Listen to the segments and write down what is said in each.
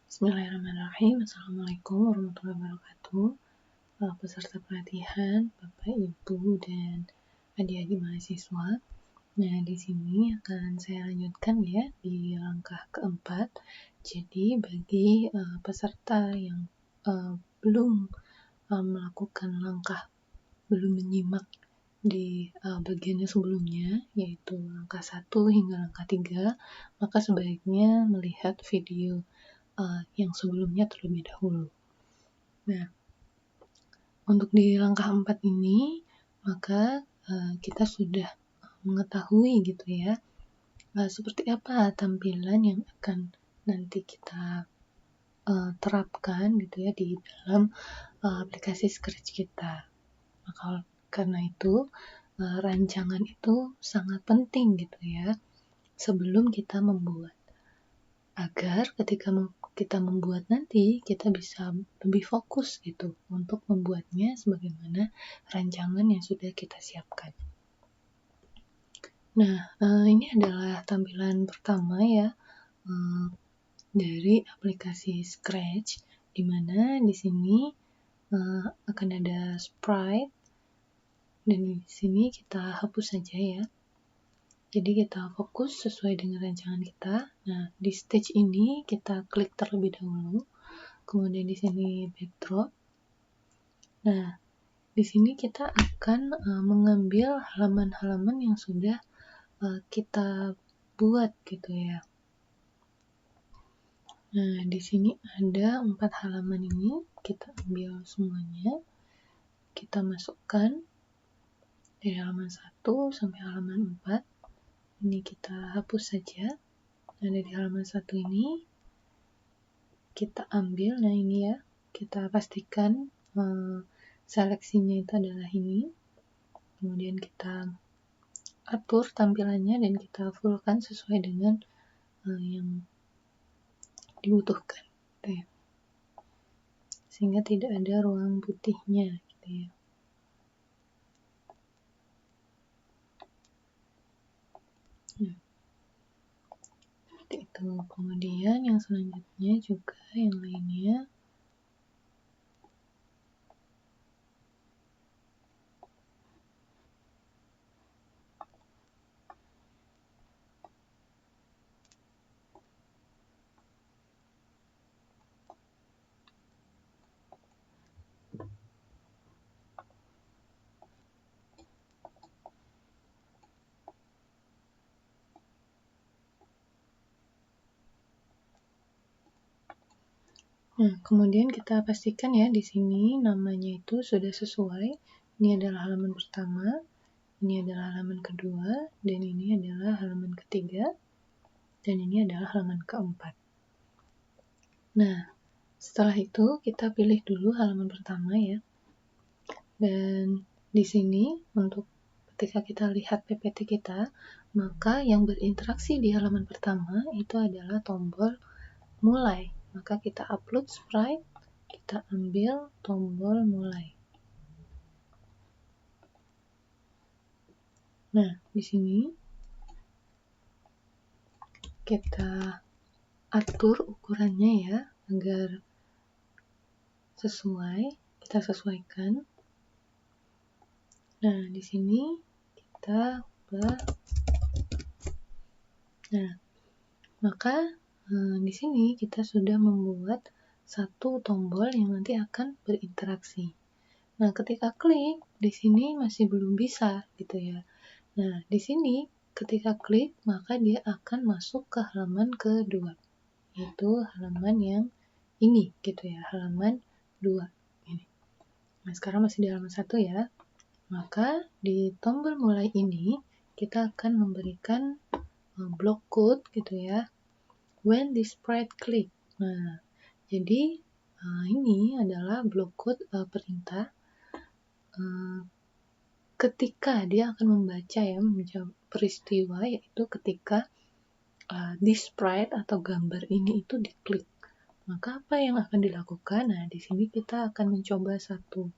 Bismillahirrahmanirrahim. Assalamualaikum warahmatullahi wabarakatuh. Peserta pelatihan, Bapak, Ibu, dan adik-adik mahasiswa. Nah, di sini akan saya lanjutkan ya di langkah keempat. Jadi, bagi peserta yang belum melakukan langkah, belum menyimak di bagiannya sebelumnya, yaitu langkah 1 hingga langkah 3, maka sebaiknya melihat video yang sebelumnya terlebih dahulu. Nah, untuk di langkah 4 ini, maka kita sudah mengetahui gitu ya, seperti apa tampilan yang akan nanti kita terapkan gitu ya di dalam aplikasi Scratch kita. Maka karena itu, rancangan itu sangat penting gitu ya, sebelum kita membuat. Agar ketika kita membuat nanti, kita bisa lebih fokus gitu untuk membuatnya sebagaimana rancangan yang sudah kita siapkan. Nah, ini adalah tampilan pertama ya dari aplikasi Scratch, di mana di sini akan ada sprite, dan di sini kita hapus saja ya. Jadi kita fokus sesuai dengan rancangan kita. Nah, di stage ini kita klik terlebih dahulu. Kemudian di sini backdrop. Nah, di sini kita akan mengambil halaman-halaman yang sudah kita buat gitu ya. Nah, di sini ada 4 halaman ini, kita ambil semuanya. Kita masukkan dari halaman 1 sampai halaman 4. Ini kita hapus saja. Nah, dari halaman 1 ini kita ambil, nah ini ya, kita pastikan seleksinya itu adalah ini. Kemudian kita atur tampilannya dan kita fullkan sesuai dengan yang dibutuhkan gitu ya. Sehingga tidak ada ruang putihnya gitu ya. Seperti itu. Kemudian yang selanjutnya juga yang lainnya. Nah, kemudian kita pastikan ya di sini namanya itu sudah sesuai. Ini adalah halaman pertama, ini adalah halaman kedua, dan ini adalah halaman ketiga, dan ini adalah halaman keempat. Nah, setelah itu kita pilih dulu halaman pertama ya. Dan di sini untuk ketika kita lihat PPT kita, maka yang berinteraksi di halaman pertama itu adalah tombol mulai. Maka kita upload sprite, kita ambil tombol mulai. Nah, di sini kita atur ukurannya ya, agar sesuai, kita sesuaikan. Nah, di sini kita ubah. Nah, maka di sini kita sudah membuat satu tombol yang nanti akan berinteraksi. Nah, ketika klik, di sini masih belum bisa gitu ya. Nah, di sini ketika klik, maka dia akan masuk ke halaman kedua, yaitu halaman yang ini gitu ya, halaman 2 ini. Nah, sekarang masih di halaman 1 ya. Maka di tombol mulai ini kita akan memberikan block code gitu ya. When the sprite click. Nah, jadi ini adalah block code perintah ketika dia akan membaca ya, peristiwa, yaitu ketika di sprite atau gambar ini itu diklik. Maka apa yang akan dilakukan? Nah, di sini kita akan mencoba satu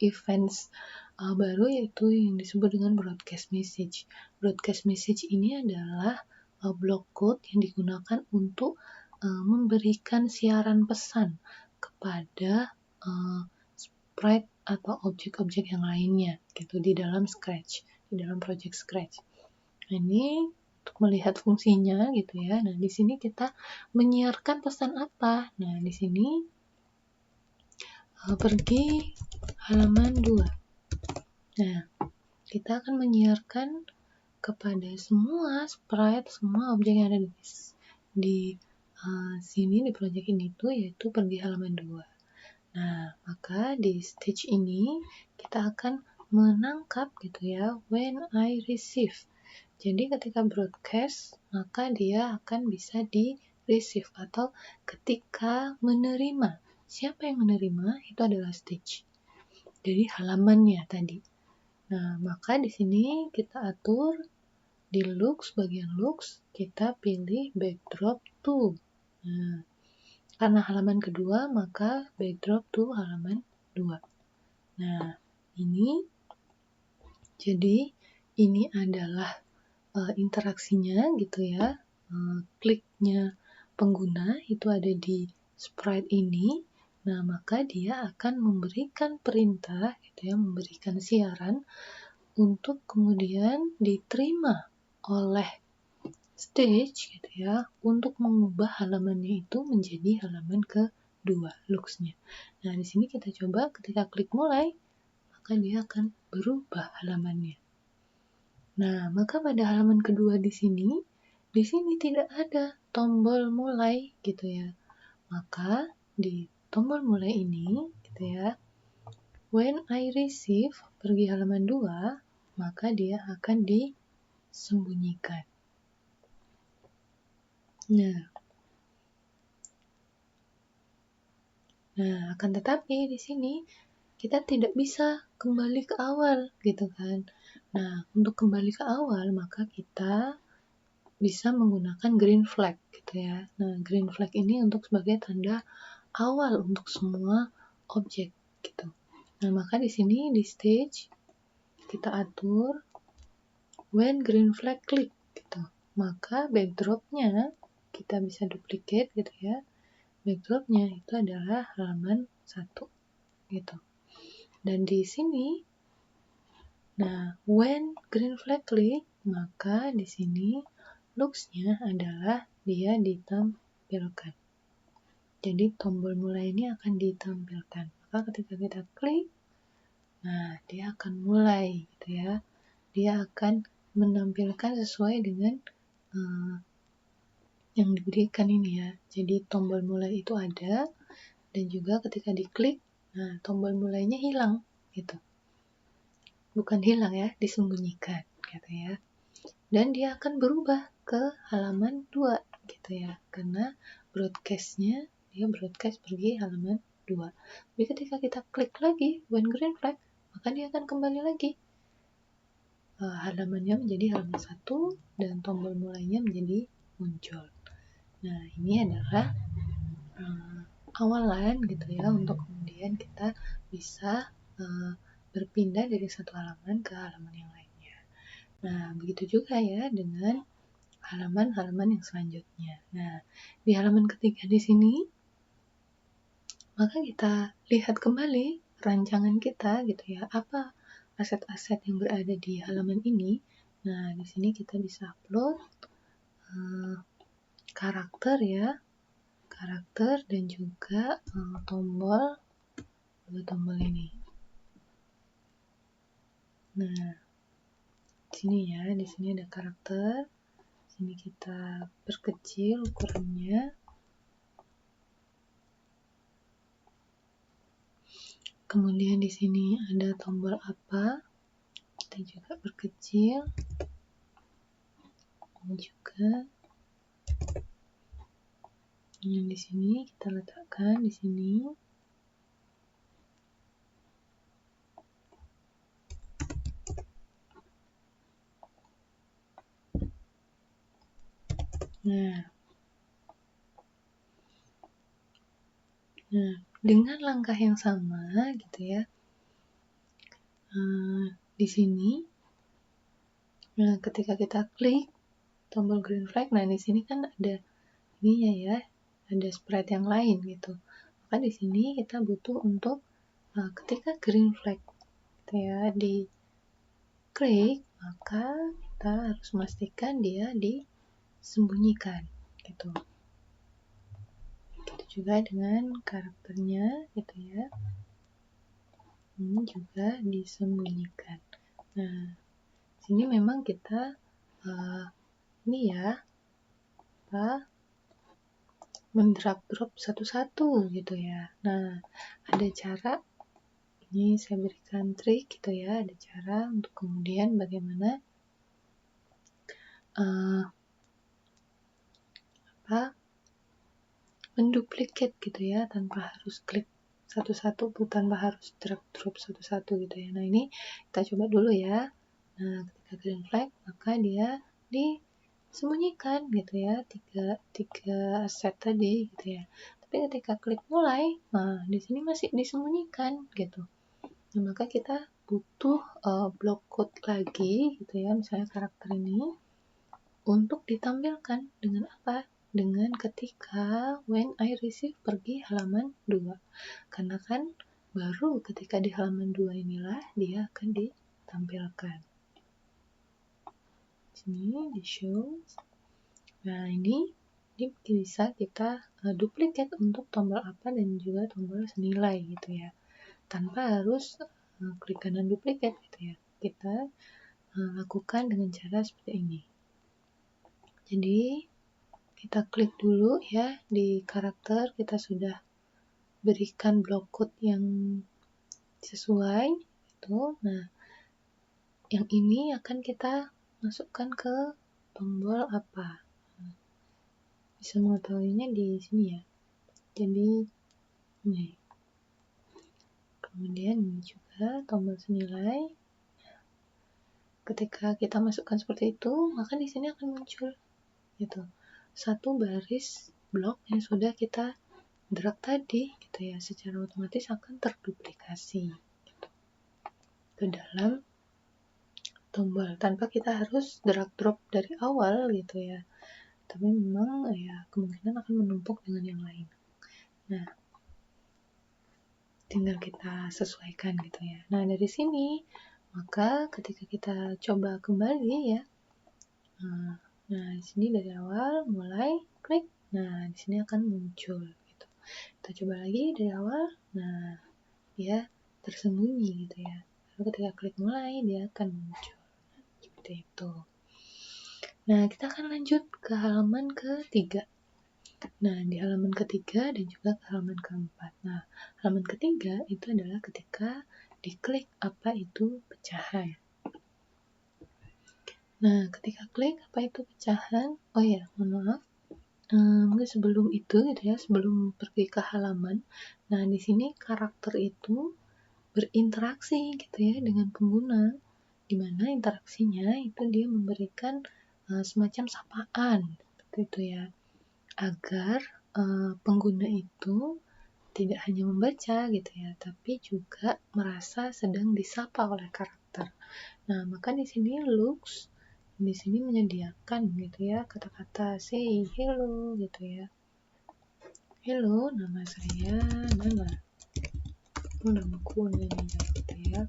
events baru, yaitu yang disebut dengan broadcast message. Broadcast message ini adalah block code yang digunakan untuk memberikan siaran pesan kepada sprite atau objek-objek yang lainnya gitu di dalam Scratch, di dalam project Scratch. Nah, ini untuk melihat fungsinya gitu ya. Nah, di sini kita menyiarkan pesan apa? Nah, di sini pergi halaman 2. Nah, kita akan menyiarkan kepada semua sprite, semua objek yang ada di sini di project ini tuh yaitu pergi halaman 2. Nah, maka di stage ini kita akan menangkap gitu ya when I receive. Jadi ketika broadcast maka dia akan bisa di receive atau ketika menerima. Siapa yang menerima itu adalah stage. Jadi halamannya tadi. Nah, maka di sini kita atur di looks, bagian looks, kita pilih backdrop to. Nah, karena halaman kedua, maka backdrop to halaman 2. Nah, ini jadi ini adalah interaksinya gitu ya. Kliknya pengguna itu ada di sprite ini. Nah, maka dia akan memberikan perintah gitu ya, memberikan siaran untuk kemudian diterima oleh stage gitu ya untuk mengubah halamannya itu menjadi halaman kedua looks-nya. Nah, di sini kita coba ketika klik mulai maka dia akan berubah halamannya. Nah, maka pada halaman kedua di sini tidak ada tombol mulai gitu ya. Maka di tombol mulai ini gitu ya. When I receive pergi halaman 2, maka dia akan disembunyikan. Nah, akan tetapi di sini kita tidak bisa kembali ke awal gitu kan. Nah, untuk kembali ke awal maka kita bisa menggunakan green flag gitu ya. Nah, green flag ini untuk sebagai tanda awal untuk semua objek gitu. Nah, maka di sini di stage kita atur when green flag click gitu. Maka backdropnya kita bisa duplicate gitu ya. Backdropnya itu adalah halaman 1 gitu. Dan di sini, nah when green flag click, maka di sini looks-nya adalah dia ditampilkan. Jadi tombol mulai ini akan ditampilkan. Maka ketika kita klik, nah dia akan mulai gitu ya. Dia akan menampilkan sesuai dengan yang diberikan ini ya. Jadi tombol mulai itu ada dan juga ketika diklik, nah tombol mulainya hilang gitu. Bukan hilang ya, disembunyikan gitu ya. Dan dia akan berubah ke halaman 2 gitu ya. Karena broadcast-nya dia broadcast pergi halaman 2. Jadi ketika kita klik lagi when green flag, maka dia akan kembali lagi. Halamannya menjadi halaman 1 dan tombol mulainya menjadi muncul. Nah, ini adalah awalan gitu ya untuk kemudian kita bisa berpindah dari satu halaman ke halaman yang lainnya. Nah, begitu juga ya dengan halaman-halaman yang selanjutnya. Nah, di halaman ketiga di sini maka kita lihat kembali rancangan kita gitu ya, apa aset-aset yang berada di halaman ini. Nah, di sini kita bisa upload karakter ya, karakter dan juga tombol ini. Nah, di sini ada karakter. Sini kita perkecil ukurannya. Kemudian di sini ada tombol apa, kita juga perkecil. Ini juga. Yang di sini kita letakkan di sini. Nah, dengan langkah yang sama gitu ya. Di sini, ketika kita klik tombol green flag, nah di sini kan ada ininya ya, ada sprite yang lain gitu. Maka di sini kita butuh untuk ketika green flag gitu ya di klik, maka kita harus memastikan dia disembunyikan gitu. Gitu juga dengan karakternya gitu ya. Ini juga disembunyikan. Nah, sini memang kita ini ya mendrag-drop satu-satu gitu ya. Nah, ada cara, ini saya berikan trik gitu ya, ada cara untuk kemudian bagaimana menduplikat gitu ya, tanpa harus klik satu-satu, tanpa harus drag drop satu-satu gitu ya. Nah, ini kita coba dulu ya. Nah, ketika green flag, maka dia disembunyikan gitu ya, tiga set tadi gitu ya. Tapi ketika klik mulai, nah di sini masih disembunyikan gitu. Nah, maka kita butuh block code lagi gitu ya, misalnya karakter ini untuk ditampilkan dengan apa? Dengan ketika when I receive pergi halaman 2. Karena kan baru ketika di halaman 2 inilah dia akan ditampilkan. Sini di show. Nah, ini bisa kita duplikat untuk tombol apa dan juga tombol senilai gitu ya. Tanpa harus klik kanan duplikat gitu ya. Kita lakukan dengan cara seperti ini. Jadi kita klik dulu ya di karakter, kita sudah berikan block code yang sesuai gitu. Nah, yang ini akan kita masukkan ke tombol apa? Bisa mengetahuinya di sini ya. Jadi ini. Kemudian ini juga tombol senilai. Ketika kita masukkan seperti itu, maka di sini akan muncul gitu. Satu baris blok yang sudah kita drag tadi gitu ya, secara otomatis akan terduplikasi gitu, ke dalam tombol tanpa kita harus drag drop dari awal gitu ya. Tapi memang ya kemungkinan akan menumpuk dengan yang lain. Nah, tinggal kita sesuaikan gitu ya. Nah, dari sini maka ketika kita coba kembali ya, nah di sini dari awal mulai klik, nah di sini akan muncul gitu. Kita coba lagi dari awal, nah dia tersembunyi gitu ya. Lalu ketika klik mulai dia akan muncul seperti itu. Nah, kita akan lanjut ke halaman ketiga. Nah, di halaman ketiga dan juga ke halaman keempat. Nah, halaman ketiga itu adalah ketika diklik apa itu pecahan. Nah, ketika klik apa itu pecahan, oh ya, mohon maaf. Mungkin sebelum itu gitu ya, sebelum pergi ke halaman. Nah, di sini karakter itu berinteraksi gitu ya dengan pengguna, di mana interaksinya itu dia memberikan semacam sapaan seperti itu ya, agar pengguna itu tidak hanya membaca gitu ya, tapi juga merasa sedang disapa oleh karakter. Nah, maka di sini looks di sini menyediakan gitu ya kata-kata say hello gitu ya. Hello, nama saya Nana. Namaku Nana gitu ya.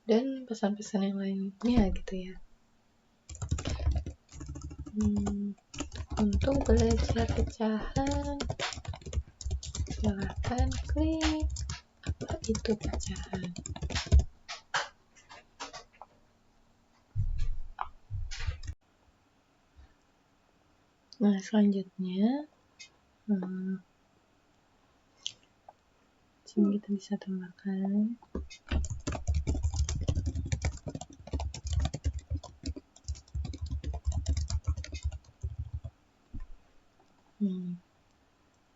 Dan pesan-pesan yang lainnya gitu ya. Untuk belajar pecahan, silahkan klik apa itu pecahan. Nah, selanjutnya sini kita bisa tambahkan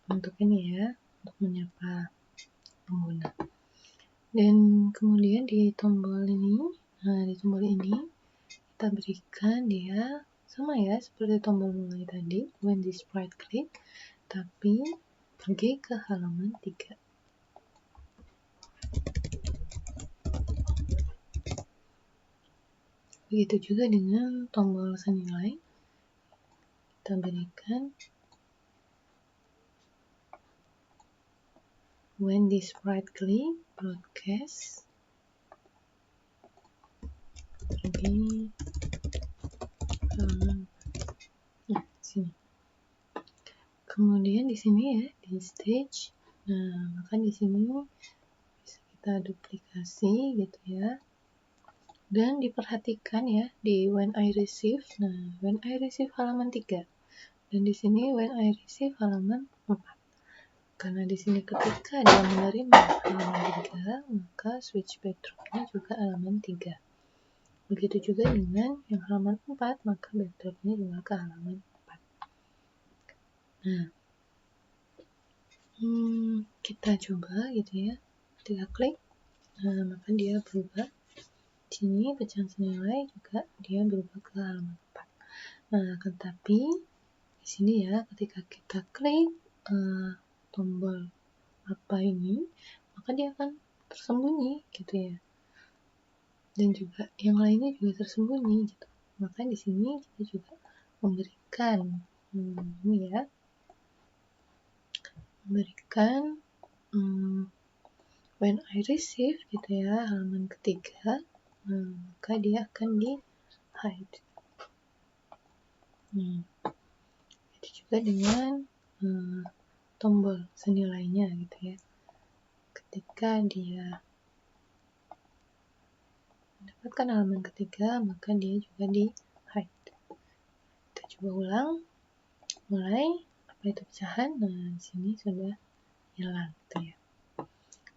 untuk ini ya, untuk menyapa pengguna. Dan kemudian di tombol ini, nah di tombol ini kita berikan dia sama ya seperti tombol mulai tadi, when this sprite click, tapi pergi ke halaman 3. Begitu juga dengan tombol senilai, kita berikan when this sprite click broadcast pergi halaman. Nah, sini. Kemudian di sini ya, di stage. Nah, maka di sini bisa kita duplikasi gitu ya. Dan diperhatikan ya di when I receive. Nah, when I receive halaman 3. Dan di sini when I receive halaman 4. Karena di sini ketika dia menerima halaman 3, maka switch backdropnya juga halaman 3. Begitu juga dengan yang halaman 4, maka backdropnya juga ke halaman 4. Nah, kita coba gitu ya. Ketika klik, maka dia berubah. Sini pecahan senilai juga dia berubah ke halaman 4. Nah, tetapi di sini ya, ketika kita klik tombol apa ini, maka dia akan tersembunyi gitu ya. Dan juga yang lainnya juga tersembunyi gitu. Maka di sini kita juga memberikan ini ya, memberikan when I receive gitu ya, halaman ketiga, maka dia akan di hide. Itu juga dengan tombol senilainya gitu ya. Ketika dia mendapatkan halaman ketiga, maka dia juga di hide. Kita coba ulang. Mulai apa itu pecahan? Nah, di sini sudah hilang gitu ya.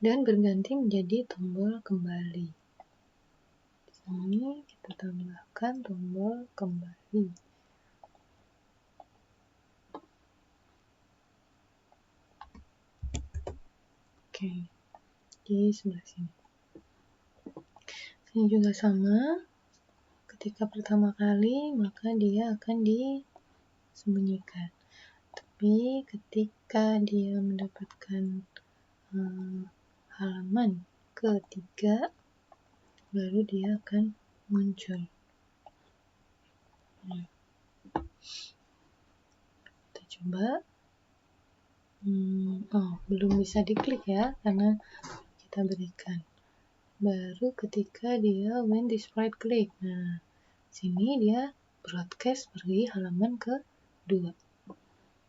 Dan berganti menjadi tombol kembali. Di sini kita tambahkan tombol kembali. Oke, di sebelah sini. Ini juga sama. Ketika pertama kali, maka dia akan disembunyikan. Tapi ketika dia mendapatkan halaman ketiga, baru dia akan muncul. Kita coba. Belum bisa diklik ya, karena kita berikan. Baru ketika dia when this sprite click. Nah, sini dia broadcast pergi halaman ke-2.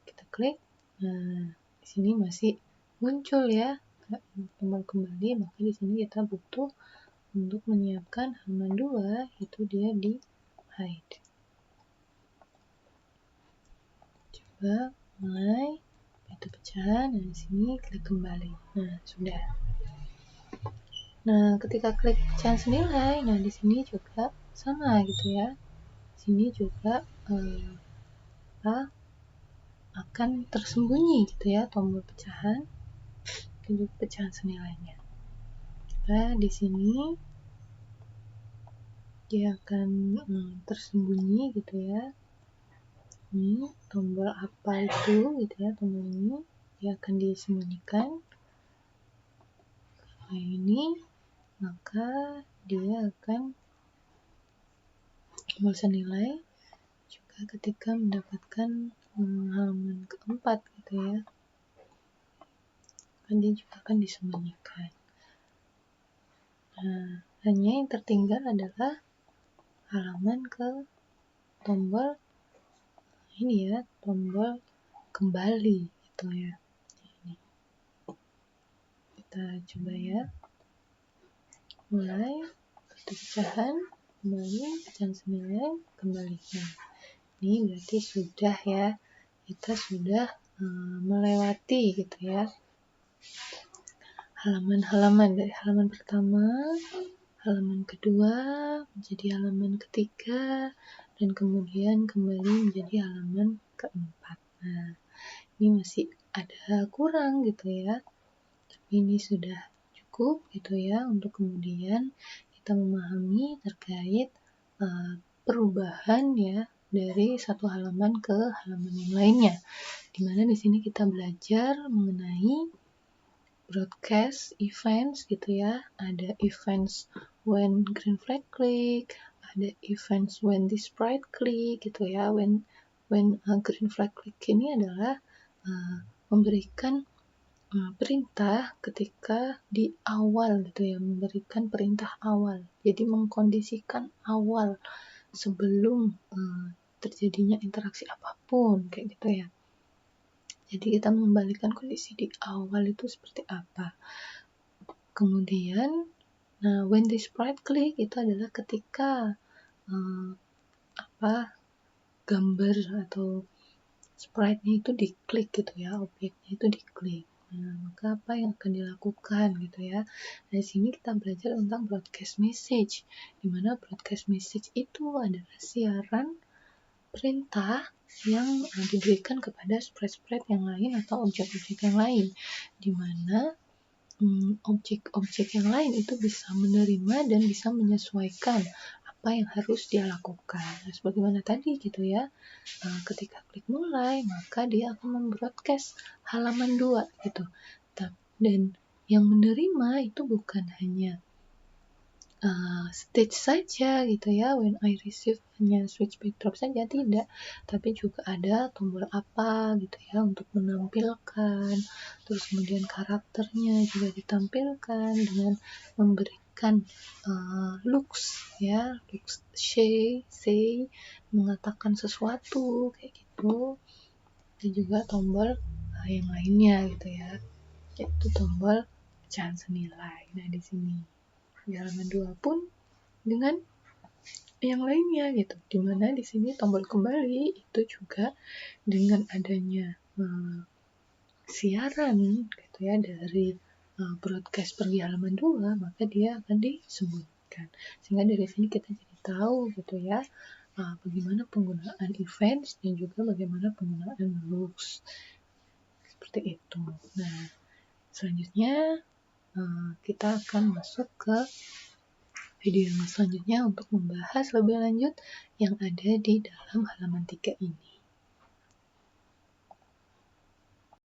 Kita klik. Nah, di sini masih muncul ya tombol kembali, maka di sini kita butuh untuk menyiapkan halaman 2, itu dia di hide. Coba mulai itu pecahan, nah di sini klik kembali. Nah, sudah. Nah, ketika klik pecahan senilai, nah di sini juga sama gitu ya. Sini juga akan tersembunyi gitu ya tombol pecahan, dan pecahan senilainya. Nah, di sini dia akan tersembunyi gitu ya. Ini tombol apa itu gitu ya, tombol ini dia akan disembunyikan. Nah, ini maka dia akan tombol senilai juga ketika mendapatkan halaman keempat gitu ya, kan dia juga akan disembunyikan. Nah, hanya yang tertinggal adalah halaman ke tombol ini ya, tombol kembali gitu ya. Ini. Kita coba ya. Mulai satu pecahan, kembali, pecahan senilai, kembali. Nah, ini berarti sudah ya, kita sudah melewati gitu ya halaman-halaman dari halaman pertama, halaman kedua, menjadi halaman ketiga, dan kemudian kembali menjadi halaman keempat. Nah, ini masih ada kurang gitu ya, tapi ini sudah cukup gitu ya untuk kemudian kita memahami terkait perubahan ya dari satu halaman ke halaman yang lainnya. Dimana di sini kita belajar mengenai broadcast events gitu ya. Ada events when green flag click, ada events when this sprite click gitu ya, when green flag click ini adalah memberikan perintah ketika di awal gitu ya, memberikan perintah awal. Jadi mengkondisikan awal sebelum terjadinya interaksi apapun kayak gitu ya. Jadi kita membalikan kondisi di awal itu seperti apa. Kemudian, when the sprite click itu adalah ketika gambar atau sprite-nya itu diklik gitu ya, objeknya itu diklik. Nah, maka apa yang akan dilakukan gitu ya. Nah, di sini kita belajar tentang broadcast message, di mana broadcast message itu adalah siaran perintah yang diberikan kepada sprite-sprite yang lain atau objek-objek yang lain, di mana objek-objek yang lain itu bisa menerima dan bisa menyesuaikan apa yang harus dia lakukan. Nah, sebagaimana tadi gitu ya, ketika klik mulai maka dia akan membroadcast halaman 2 gitu. Dan yang menerima itu bukan hanya stage saja gitu ya, when I receive hanya switch backdrop saja, tidak, tapi juga ada tombol apa gitu ya untuk menampilkan, terus kemudian karakternya juga ditampilkan dengan memberikan looks ya, looks say, mengatakan sesuatu kayak gitu, dan juga tombol yang lainnya gitu ya, yaitu tombol pecahan senilai. Nah, di sini di halaman 2 pun dengan yang lainnya gitu, dimana di sini tombol kembali itu juga dengan adanya siaran gitu ya dari broadcast pergi halaman 2, maka dia akan disebutkan, sehingga dari sini kita jadi tahu gitu ya bagaimana penggunaan events dan juga bagaimana penggunaan looks seperti itu. Nah, selanjutnya kita akan masuk ke video yang selanjutnya untuk membahas lebih lanjut yang ada di dalam halaman 3 ini.